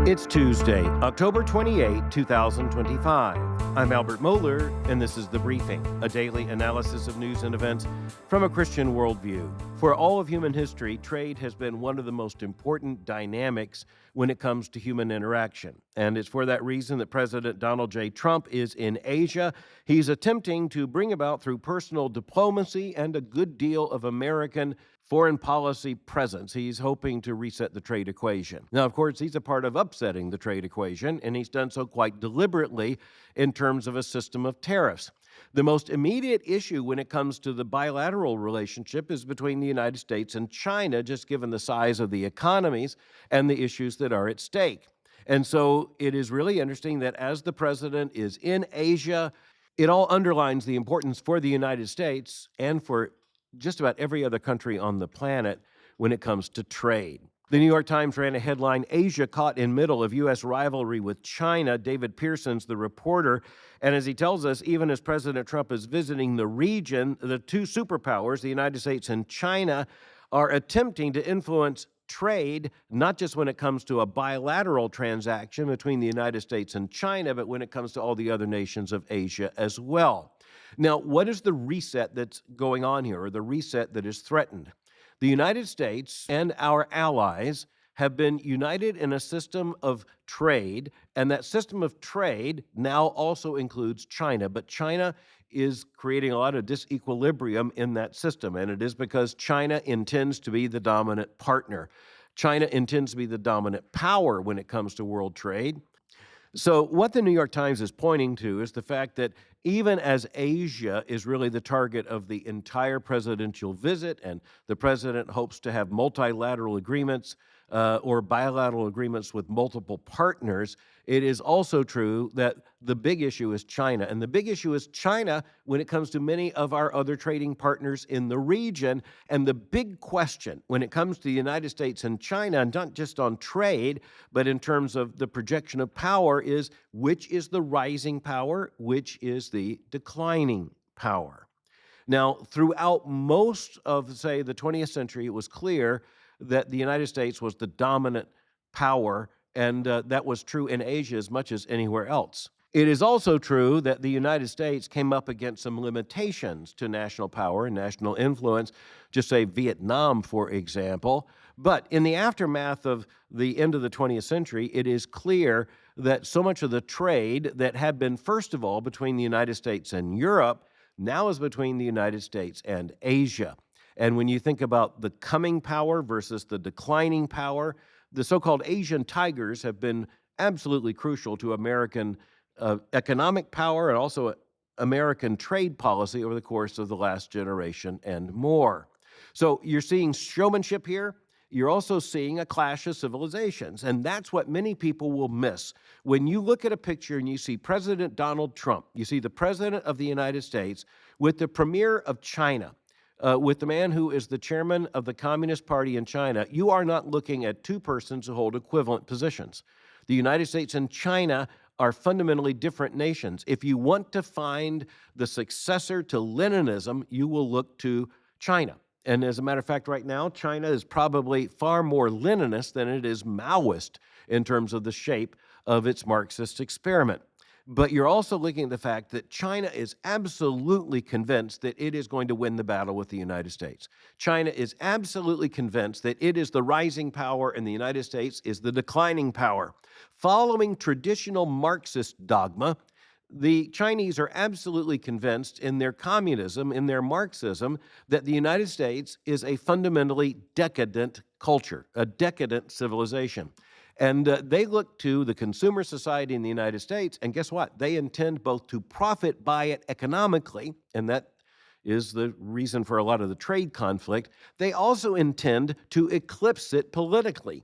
It's Tuesday, October 28, 2025. I'm Albert Mohler, and this is The Briefing, a daily analysis of news and events from a Christian worldview. For all of human history, trade has been one of the most important dynamics when it comes to human interaction. And it's for that reason that President Donald J. Trump is in Asia. He's attempting to bring about, through personal diplomacy and a good deal of American foreign policy presence, he's hoping to reset the trade equation. Now, of course, he's a part of upsetting the trade equation, and he's done so quite deliberately in terms of a system of tariffs. The most immediate issue when it comes to the bilateral relationship is between the United States and China, just given the size of the economies and the issues that are at stake. And so it is really interesting that as the president is in Asia, it all underlines the importance for the United States and for just about every other country on the planet when it comes to trade. The New York Times ran a headline, "Asia Caught in Middle of U.S. Rivalry with China." David Pierson's the reporter. And as he tells us, even as President Trump is visiting the region, the two superpowers, the United States and China, are attempting to influence trade, not just when it comes to a bilateral transaction between the United States and China, but when it comes to all the other nations of Asia as well. Now, what is the reset that's going on here, or the reset that is threatened? The United States and our allies have been united in a system of trade, and that system of trade now also includes China. But China is creating a lot of disequilibrium in that system, and it is because China intends to be the dominant partner. China intends to be the dominant power when it comes to world trade. So what the New York Times is pointing to is the fact that even as Asia is really the target of the entire presidential visit, and the president hopes to have multilateral agreements or bilateral agreements with multiple partners, it is also true that the big issue is China. And the big issue is China when it comes to many of our other trading partners in the region. And the big question when it comes to the United States and China, not just on trade, but in terms of the projection of power, is which is the rising power, which is the declining power. Now, throughout most of, say, the 20th century, it was clear that the United States was the dominant power, and that was true in Asia as much as anywhere else. It is also true that the United States came up against some limitations to national power and national influence, just say Vietnam, for example. But in the aftermath of the end of the 20th century, it is clear that so much of the trade that had been, first of all, between the United States and Europe, now is between the United States and Asia. And when you think about the coming power versus the declining power, the so-called Asian tigers have been absolutely crucial to American economic power and also American trade policy over the course of the last generation and more. So you're seeing showmanship here. You're also seeing a clash of civilizations, and that's what many people will miss. When you look at a picture and you see President Donald Trump, you see the President of the United States with the Premier of China, with the man who is the chairman of the Communist Party in China, you are not looking at two persons who hold equivalent positions. The United States and China are fundamentally different nations. If you want to find the successor to Leninism, you will look to China. And as a matter of fact, right now, China is probably far more Leninist than it is Maoist in terms of the shape of its Marxist experiment. But you're also looking at the fact that China is absolutely convinced that it is going to win the battle with the United States. China is absolutely convinced that it is the rising power and the United States is the declining power. Following traditional Marxist dogma, the Chinese are absolutely convinced in their communism, in their Marxism, that the United States is a fundamentally decadent culture, a decadent civilization. And they look to the consumer society in the United States, and guess what? They intend both to profit by it economically, and that is the reason for a lot of the trade conflict. They also intend to eclipse it politically.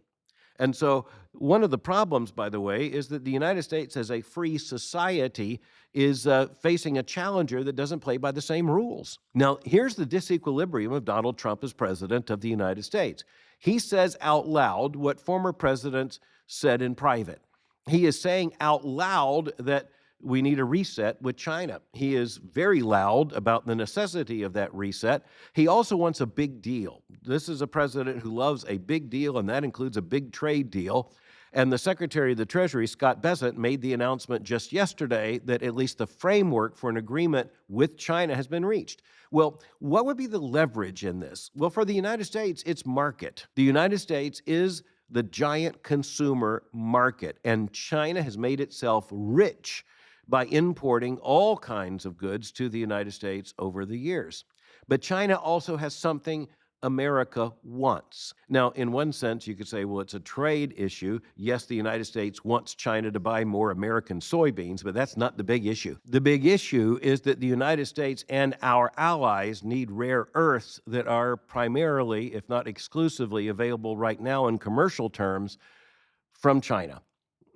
And so one of the problems, by the way, is that the United States as a free society is facing a challenger that doesn't play by the same rules. Now, here's the disequilibrium of Donald Trump as president of the United States. He says out loud what former presidents said in private. He is saying out loud that we need a reset with China. He is very loud about the necessity of that reset. He also wants a big deal. This is a president who loves a big deal, and that includes a big trade deal. And the Secretary of the Treasury, Scott Bessent, made the announcement just yesterday that at least the framework for an agreement with China has been reached. Well, what would be the leverage in this? Well, for the United States, it's market. The United States is the giant consumer market, and China has made itself rich by importing all kinds of goods to the United States over the years. But China also has something America wants. Now, in one sense, you could say, well, it's a trade issue. Yes, the United States wants China to buy more American soybeans, but that's not the big issue. The big issue is that the United States and our allies need rare earths that are primarily, if not exclusively, available right now in commercial terms from China.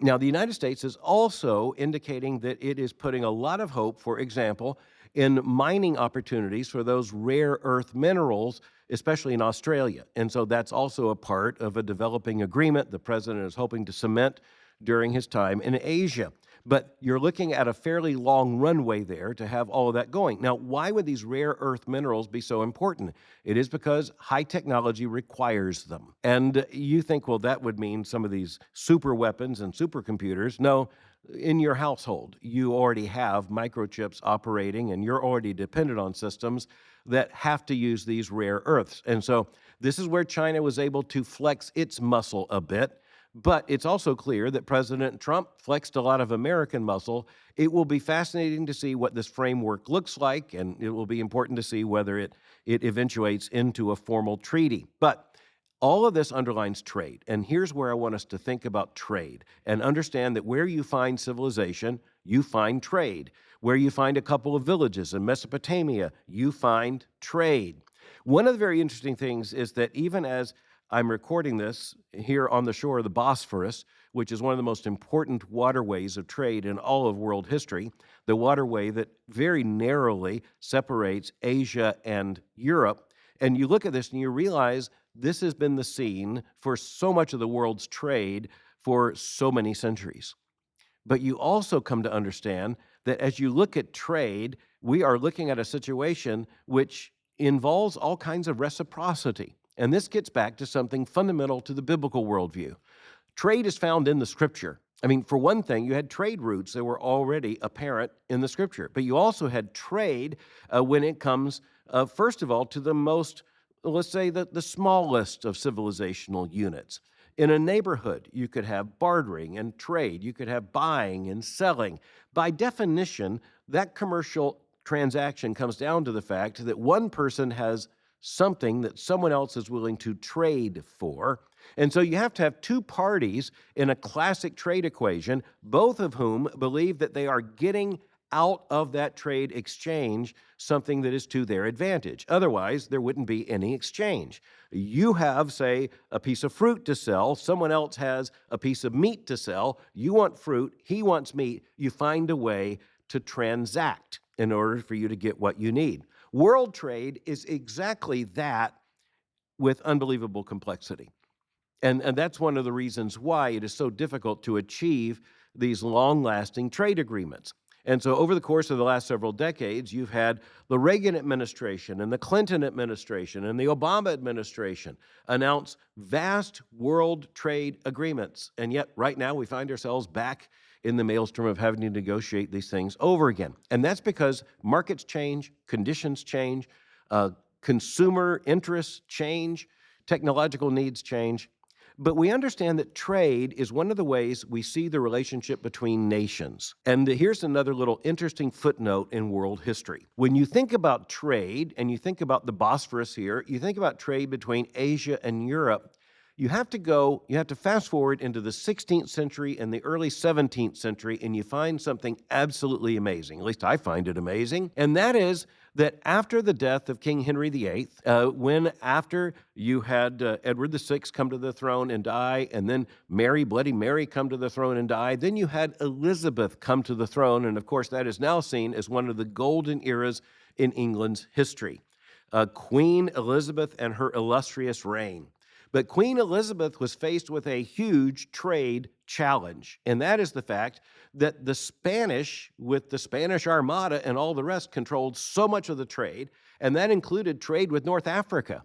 Now, the United States is also indicating that it is putting a lot of hope, for example, in mining opportunities for those rare earth minerals, especially in Australia. And so that's also a part of a developing agreement the president is hoping to cement during his time in Asia. But you're looking at a fairly long runway there to have all of that going. Now, why would these rare earth minerals be so important? It is because high technology requires them. And you think, well, that would mean some of these super weapons and supercomputers. No, in your household, you already have microchips operating, and you're already dependent on systems that have to use these rare earths. And so this is where China was able to flex its muscle a bit. But it's also clear that President Trump flexed a lot of American muscle. It will be fascinating to see what this framework looks like, and it will be important to see whether it eventuates into a formal treaty. But all of this underlines trade, and here's where I want us to think about trade and understand that where you find civilization, you find trade. Where you find a couple of villages in Mesopotamia, you find trade. One of the very interesting things is that even as I'm recording this here on the shore of the Bosphorus, which is one of the most important waterways of trade in all of world history, the waterway that very narrowly separates Asia and Europe. And you look at this and you realize this has been the scene for so much of the world's trade for so many centuries. But you also come to understand that as you look at trade, we are looking at a situation which involves all kinds of reciprocity. And this gets back to something fundamental to the biblical worldview. Trade is found in the Scripture. I mean, for one thing, you had trade routes that were already apparent in the Scripture. But you also had trade when it comes, first of all, to the most, let's say, the smallest of civilizational units. In a neighborhood, you could have bartering and trade. You could have buying and selling. By definition, that commercial transaction comes down to the fact that one person has something that someone else is willing to trade for. And so you have to have two parties in a classic trade equation, both of whom believe that they are getting out of that trade exchange something that is to their advantage. Otherwise, there wouldn't be any exchange. You have, say, a piece of fruit to sell. Someone else has a piece of meat to sell. You want fruit. He wants meat. You find a way to transact in order for you to get what you need. World trade is exactly that with unbelievable complexity. And that's one of the reasons why it is so difficult to achieve these long-lasting trade agreements. And so over the course of the last several decades, you've had the Reagan administration and the Clinton administration and the Obama administration announce vast world trade agreements. And yet right now we find ourselves back in the maelstrom of having to negotiate these things over again. And that's because markets change, conditions change, consumer interests change, technological needs change. But we understand that trade is one of the ways we see the relationship between nations. And here's another little interesting footnote in world history. When you think about trade, and you think about the Bosphorus here, you think about trade between Asia and Europe, you have to fast forward into the 16th century and the early 17th century, and you find something absolutely amazing. At least I find it amazing. And that is that after the death of King Henry VIII, after you had Edward VI come to the throne and die, and then Bloody Mary come to the throne and die, then you had Elizabeth come to the throne, and of course that is now seen as one of the golden eras in England's history. Queen Elizabeth and her illustrious reign. But Queen Elizabeth was faced with a huge trade challenge, and that is the fact that the Spanish, with the Spanish Armada and all the rest, controlled so much of the trade, and that included trade with North Africa.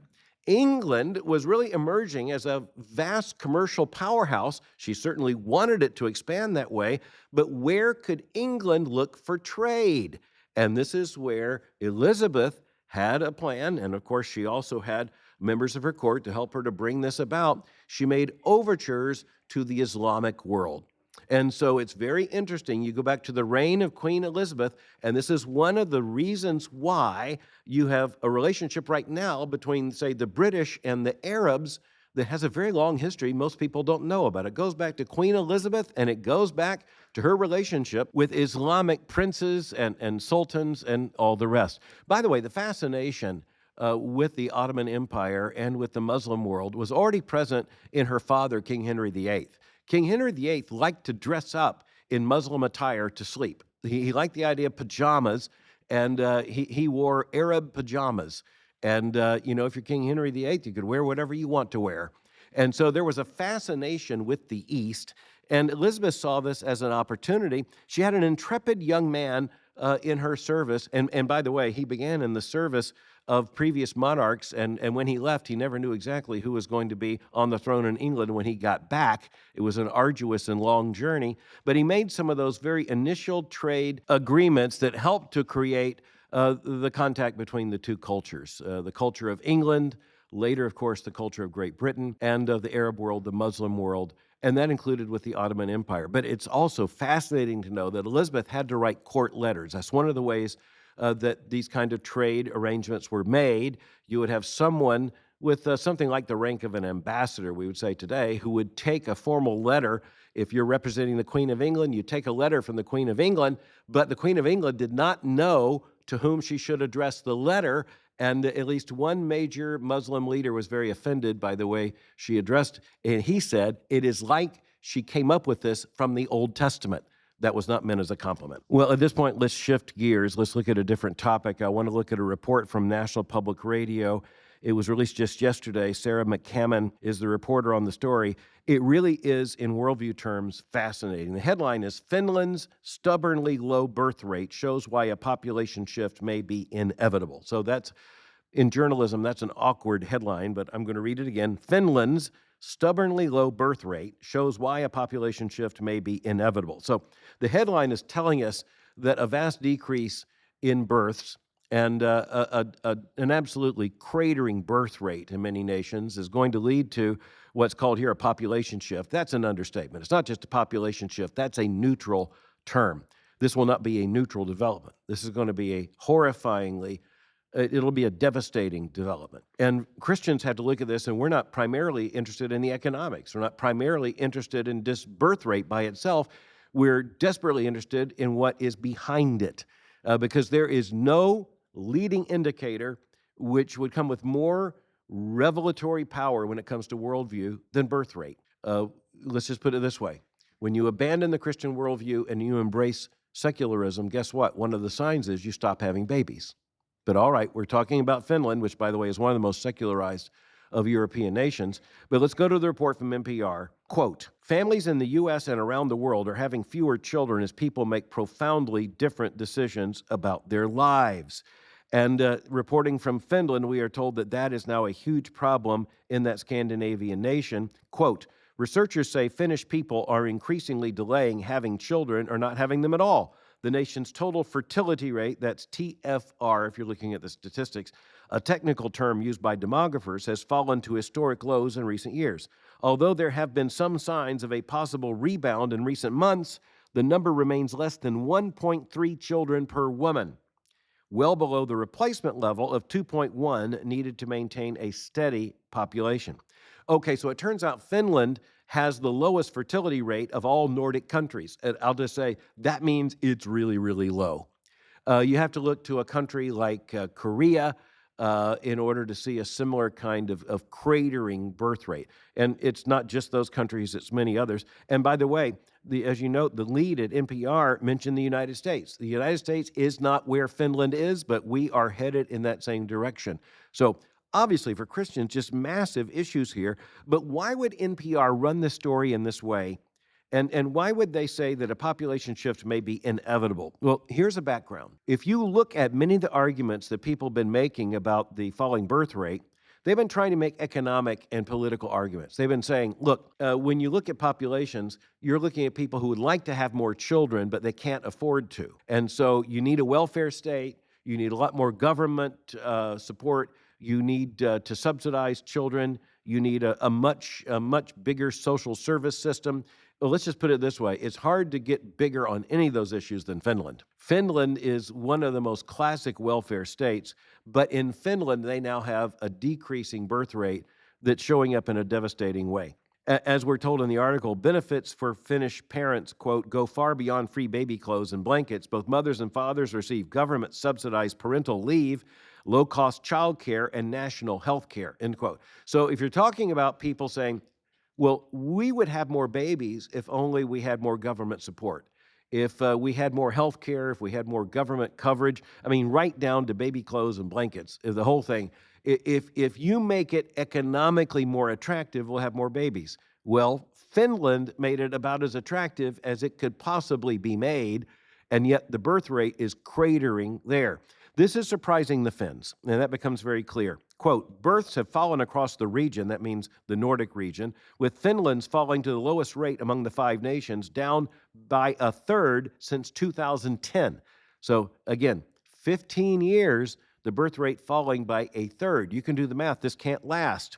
England was really emerging as a vast commercial powerhouse. She certainly wanted it to expand that way, but where could England look for trade? And this is where Elizabeth had a plan, and of course she also had members of her court to help her to bring this about. She made overtures to the Islamic world. And so it's very interesting. You go back to the reign of Queen Elizabeth, and this is one of the reasons why you have a relationship right now between, say, the British and the Arabs that has a very long history most people don't know about. It goes back to Queen Elizabeth, and it goes back to her relationship with Islamic princes and sultans and all the rest. By the way, the fascination with the Ottoman Empire and with the Muslim world was already present in her father, King Henry VIII. King Henry VIII liked to dress up in Muslim attire to sleep. He liked the idea of pajamas, and he wore Arab pajamas. And, if you're King Henry VIII, you could wear whatever you want to wear. And so there was a fascination with the East, and Elizabeth saw this as an opportunity. She had an intrepid young man in her service, and by the way, he began in the service of previous monarchs, and when he left, he never knew exactly who was going to be on the throne in England when he got back. It was an arduous and long journey, but he made some of those very initial trade agreements that helped to create the contact between the two cultures, the culture of England, later, of course, the culture of Great Britain, and of the Arab world, the Muslim world, and that included with the Ottoman Empire. But it's also fascinating to know that Elizabeth had to write court letters. That's one of the ways that these kind of trade arrangements were made. You would have someone with something like the rank of an ambassador, we would say today, who would take a formal letter. If you're representing the Queen of England, you take a letter from the Queen of England, but the Queen of England did not know to whom she should address the letter, and at least one major Muslim leader was very offended by the way she addressed, and he said, it is like she came up with this from the Old Testament. That was not meant as a compliment. Well, at this point, let's shift gears. Let's look at a different topic. I want to look at a report from National Public Radio. It was released just yesterday. Sarah McCammon is the reporter on the story. It really is, in Worldview terms, fascinating. The headline is, Finland's stubbornly low birth rate shows why a population shift may be inevitable. So that's, in journalism, that's an awkward headline, but I'm going to read it again. Finland's stubbornly low birth rate shows why a population shift may be inevitable. So the headline is telling us that a vast decrease in births and an absolutely cratering birth rate in many nations is going to lead to what's called here a population shift. That's an understatement. It's not just a population shift. That's a neutral term. This will not be a neutral development. This is going to be a horrifyingly it'll be a devastating development. And Christians have to look at this, and we're not primarily interested in the economics. We're not primarily interested in this birth rate by itself. We're desperately interested in what is behind it, because there is no leading indicator which would come with more revelatory power when it comes to worldview than birth rate. Let's just put it this way. When you abandon the Christian worldview and you embrace secularism, guess what? One of the signs is you stop having babies. But all right, we're talking about Finland, which, by the way, is one of the most secularized of European nations. But let's go to the report from NPR. Quote, families in the U.S. and around the world are having fewer children as people make profoundly different decisions about their lives. And reporting from Finland, we are told that that is now a huge problem in that Scandinavian nation. Quote, researchers say Finnish people are increasingly delaying having children or not having them at all. The nation's total fertility rate, that's TFR if you're looking at the statistics, a technical term used by demographers, has fallen to historic lows in recent years. Although there have been some signs of a possible rebound in recent months, the number remains less than 1.3 children per woman, well below the replacement level of 2.1 needed to maintain a steady population. Okay, so it turns out Finland has the lowest fertility rate of all Nordic countries. And I'll just say that means it's really, really low. You have to look to a country like Korea in order to see a similar kind of cratering birth rate. And it's not just those countries, it's many others. And by the way, as you note, the lead at NPR mentioned the United States. The United States is not where Finland is, but we are headed in that same direction. So obviously, for Christians, just massive issues here. But why would NPR run this story in this way? And why would they say that a population shift may be inevitable? Well, here's a background. If you look at many of the arguments that people have been making about the falling birth rate, They've been trying to make economic and political arguments. They've been saying, look, when you look at populations, you're looking at people who would like to have more children, but they can't afford to. And so you need a welfare state. You need a lot more government support. You need to subsidize children. You need a much bigger social service system. Well, let's just put it this way. It's hard to get bigger on any of those issues than Finland. Finland is one of the most classic welfare states, but in Finland, they now have a decreasing birth rate that's showing up in a devastating way. As we're told in the article, benefits for Finnish parents, quote, go far beyond free baby clothes and blankets. Both mothers and fathers receive government-subsidized parental leave, low-cost child care, and national health care, end quote. So if you're talking about people saying, well, we would have more babies if only we had more government support. If we had more health care, if we had more government coverage, I mean, right down to baby clothes and blankets, the whole thing. If you make it economically more attractive, we'll have more babies. Well, Finland made it about as attractive as it could possibly be made, and yet the birth rate is cratering there. This is surprising the Finns, and that becomes very clear. Quote, births have fallen across the region, that means the Nordic region, with Finland's falling to the lowest rate among the 5 nations, down by a third since 2010. So again, 15 years, the birth rate falling by a third. You can do the math. This can't last.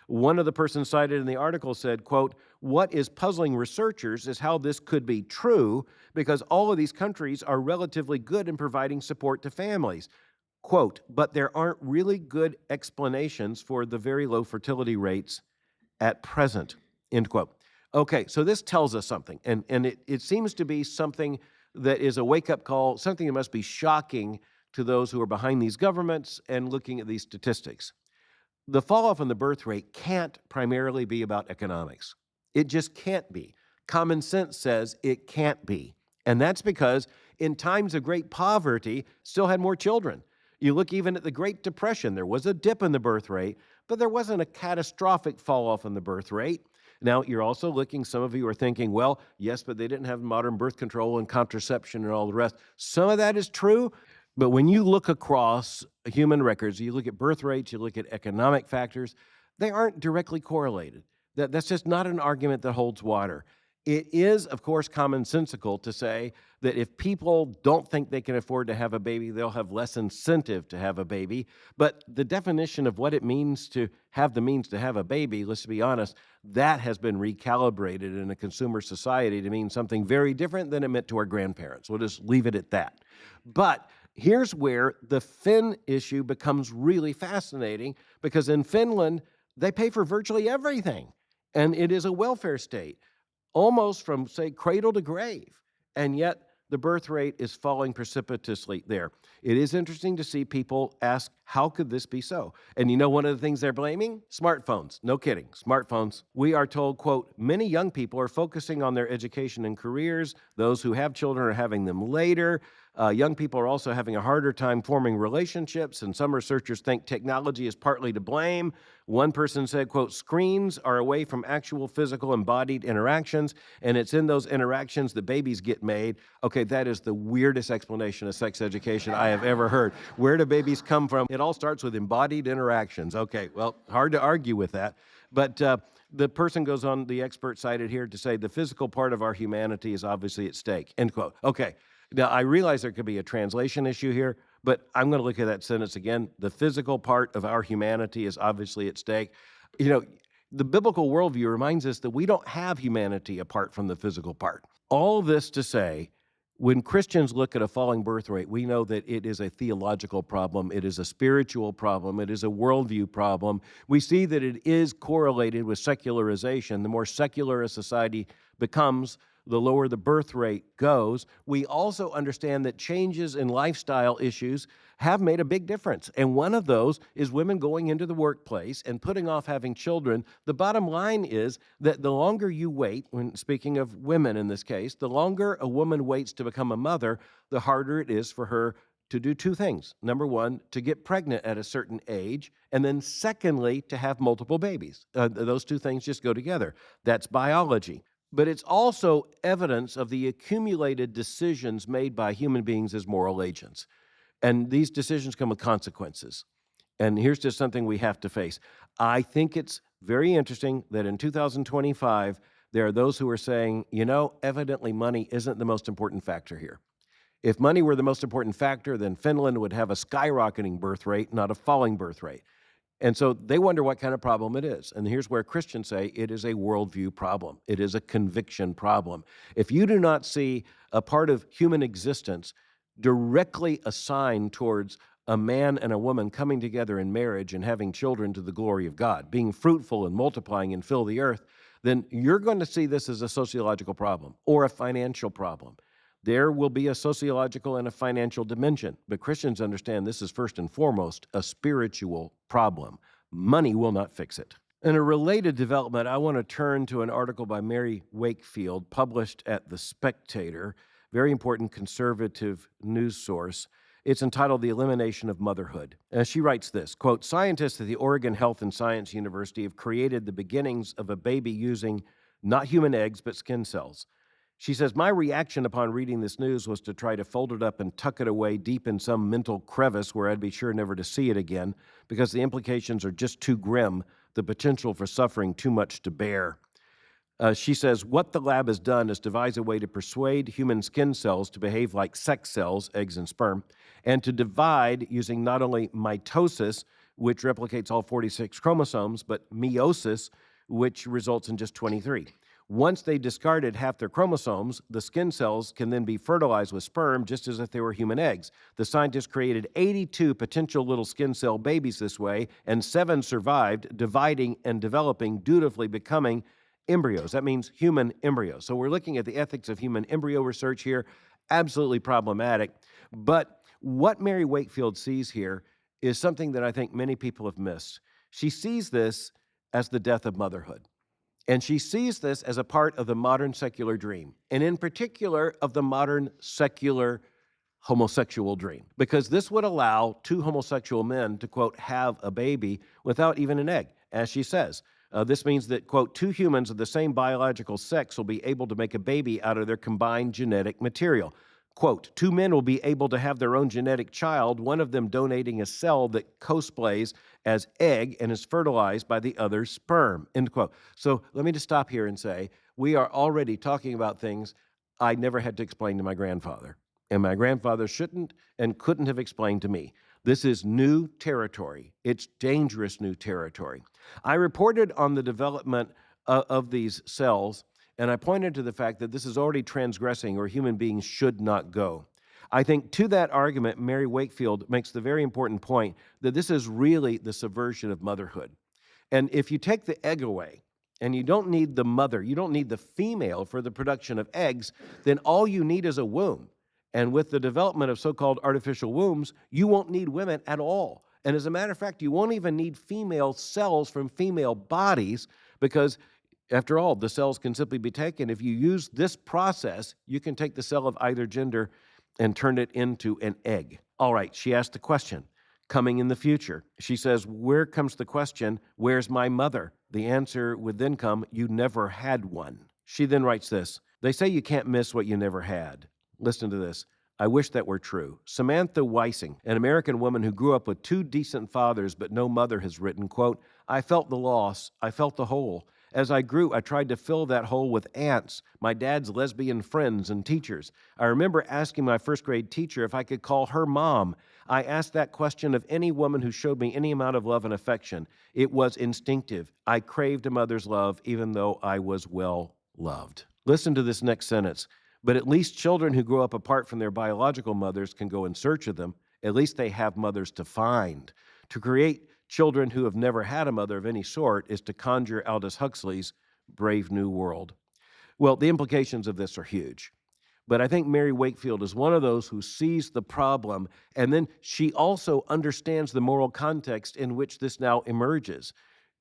One of the persons cited in the article said, quote, what is puzzling researchers is how this could be true because all of these countries are relatively good in providing support to families. Quote, but there aren't really good explanations for the very low fertility rates at present, end quote. Okay, so this tells us something, and it seems to be something that is a wake-up call, something that must be shocking to those who are behind these governments and looking at these statistics. The fall-off in the birth rate can't primarily be about economics. It just can't be. Common sense says it can't be. And that's because in times of great poverty, still had more children. You look even at the Great Depression, there was a dip in the birth rate, but there wasn't a catastrophic fall-off in the birth rate. Now, you're also looking, some of you are thinking, well, yes, but they didn't have modern birth control and contraception and all the rest. Some of that is true, but when you look across human records, you look at birth rates, you look at economic factors, they aren't directly correlated. That's just not an argument that holds water. It is, of course, commonsensical to say that if people don't think they can afford to have a baby, they'll have less incentive to have a baby. But the definition of what it means to have the means to have a baby, let's be honest, that has been recalibrated in a consumer society to mean something very different than it meant to our grandparents. We'll just leave it at that. But here's where the Finn issue becomes really fascinating, because in Finland, they pay for virtually everything. And it is a welfare state, almost from, say, cradle to grave. And yet the birth rate is falling precipitously there. It is interesting to see people ask, how could this be so? And you know one of the things they're blaming? Smartphones. No kidding, smartphones. We are told, quote, many young people are focusing on their education and careers. Those who have children are having them later. Young people are also having a harder time forming relationships, and some researchers think technology is partly to blame. One person said, quote, screens are away from actual physical embodied interactions, and it's in those interactions that babies get made. Okay, that is the weirdest explanation of sex education I have ever heard. Where do babies come from? It all starts with embodied interactions. Okay, well, hard to argue with that. But the person goes on, the expert cited here, to say the physical part of our humanity is obviously at stake, end quote. Okay. Now, I realize there could be a translation issue here, but I'm going to look at that sentence again. The physical part of our humanity is obviously at stake. You know, the biblical worldview reminds us that we don't have humanity apart from the physical part. All this to say, when Christians look at a falling birth rate, we know that it is a theological problem, it is a spiritual problem, it is a worldview problem. We see that it is correlated with secularization. The more secular a society becomes, the lower the birth rate goes. We also understand that changes in lifestyle issues have made a big difference. And one of those is women going into the workplace and putting off having children. The bottom line is that the longer you wait, when speaking of women in this case, the longer a woman waits to become a mother, the harder it is for her to do two things. Number one, to get pregnant at a certain age, and then secondly, to have multiple babies. Those two things just go together. That's biology. But it's also evidence of the accumulated decisions made by human beings as moral agents. And these decisions come with consequences. And here's just something we have to face. I think it's very interesting that in 2025, there are those who are saying, evidently money isn't the most important factor here. If money were the most important factor, then Finland would have a skyrocketing birth rate, not a falling birth rate. And so they wonder what kind of problem it is. And here's where Christians say it is a worldview problem. It is a conviction problem. If you do not see a part of human existence directly assigned towards a man and a woman coming together in marriage and having children to the glory of God, being fruitful and multiplying and fill the earth, then you're going to see this as a sociological problem or a financial problem. There will be a sociological and a financial dimension, but Christians understand this is first and foremost a spiritual problem. Money will not fix it. In a related development, I want to turn to an article by Mary Wakefield published at the Spectator, very important conservative news source. It's entitled The Elimination of Motherhood. She writes this, quote, "Scientists at the Oregon Health and Science University have created the beginnings of a baby using not human eggs, but skin cells. She says, my reaction upon reading this news was to try to fold it up and tuck it away deep in some mental crevice where I'd be sure never to see it again, because the implications are just too grim, the potential for suffering too much to bear. She says, what the lab has done is devise a way to persuade human skin cells to behave like sex cells, eggs and sperm, and to divide using not only mitosis, which replicates all 46 chromosomes, but meiosis, which results in just 23. Once they discarded half their chromosomes, the skin cells can then be fertilized with sperm just as if they were human eggs. The scientists created 82 potential little skin cell babies this way, and 7 survived, dividing and developing, dutifully becoming embryos. That means human embryos. So we're looking at the ethics of human embryo research here. Absolutely problematic. But what Mary Wakefield sees here is something that I think many people have missed. She sees this as the death of motherhood. And she sees this as a part of the modern secular dream, and in particular of the modern secular homosexual dream, because this would allow 2 homosexual men to, quote, have a baby without even an egg. As she says, this means that, quote, 2 humans of the same biological sex will be able to make a baby out of their combined genetic material. Quote, 2 men will be able to have their own genetic child, one of them donating a cell that cosplays as egg and is fertilized by the other's sperm, end quote. So let me just stop here and say, we are already talking about things I never had to explain to my grandfather, and my grandfather shouldn't and couldn't have explained to me. This is new territory. It's dangerous new territory. I reported on the development of these cells, and I pointed to the fact that this is already transgressing where human beings should not go. I think to that argument, Mary Wakefield makes the very important point that this is really the subversion of motherhood. And if you take the egg away, and you don't need the mother, you don't need the female for the production of eggs, then all you need is a womb. And with the development of so-called artificial wombs, you won't need women at all. And as a matter of fact, you won't even need female cells from female bodies, because after all, the cells can simply be taken. If you use this process, you can take the cell of either gender and turn it into an egg. All right, she asked the question, coming in the future. She says, where comes the question, where's my mother? The answer would then come, you never had one. She then writes this, they say you can't miss what you never had. Listen to this. I wish that were true. Samantha Weissing, an American woman who grew up with 2 decent fathers but no mother, has written, quote, I felt the loss. I felt the hole. As I grew, I tried to fill that hole with aunts, my dad's lesbian friends and teachers. I remember asking my first grade teacher if I could call her mom. I asked that question of any woman who showed me any amount of love and affection. It was instinctive. I craved a mother's love even though I was well loved. Listen to this next sentence. But at least children who grow up apart from their biological mothers can go in search of them. At least they have mothers to find. To create children who have never had a mother of any sort is to conjure Aldous Huxley's Brave New World. Well, the implications of this are huge. But I think Mary Wakefield is one of those who sees the problem, and then she also understands the moral context in which this now emerges.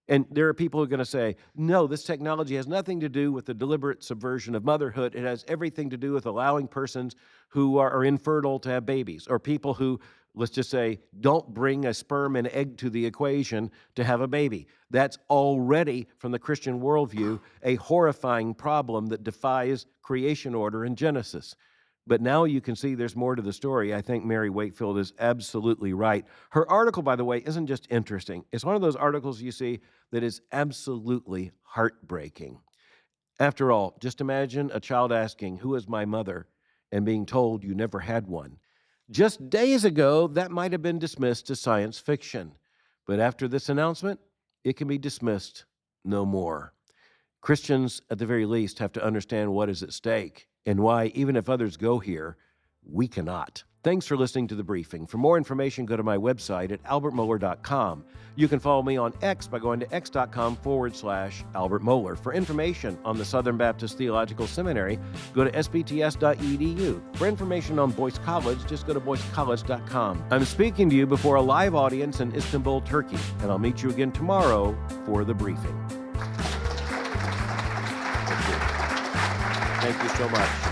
And there are people who are going to say, no, this technology has nothing to do with the deliberate subversion of motherhood. It has everything to do with allowing persons who are infertile to have babies, or people who, let's just say, don't bring a sperm and egg to the equation to have a baby. That's already, from the Christian worldview, a horrifying problem that defies creation order in Genesis. But now you can see there's more to the story. I think Mary Wakefield is absolutely right. Her article, by the way, isn't just interesting. It's one of those articles you see that is absolutely heartbreaking. After all, just imagine a child asking, "Who is my mother?" and being told you never had one. Just days ago, that might have been dismissed as science fiction. But after this announcement, it can be dismissed no more. Christians, at the very least, have to understand what is at stake and why, even if others go here, we cannot. Thanks for listening to The Briefing. For more information, go to my website at albertmohler.com. You can follow me on X by going to x.com/Albert Mohler. For information on the Southern Baptist Theological Seminary, go to sbts.edu. For information on Boyce College, just go to boycecollege.com. I'm speaking to you before a live audience in Istanbul, Turkey, and I'll meet you again tomorrow for The Briefing. Thank you so much.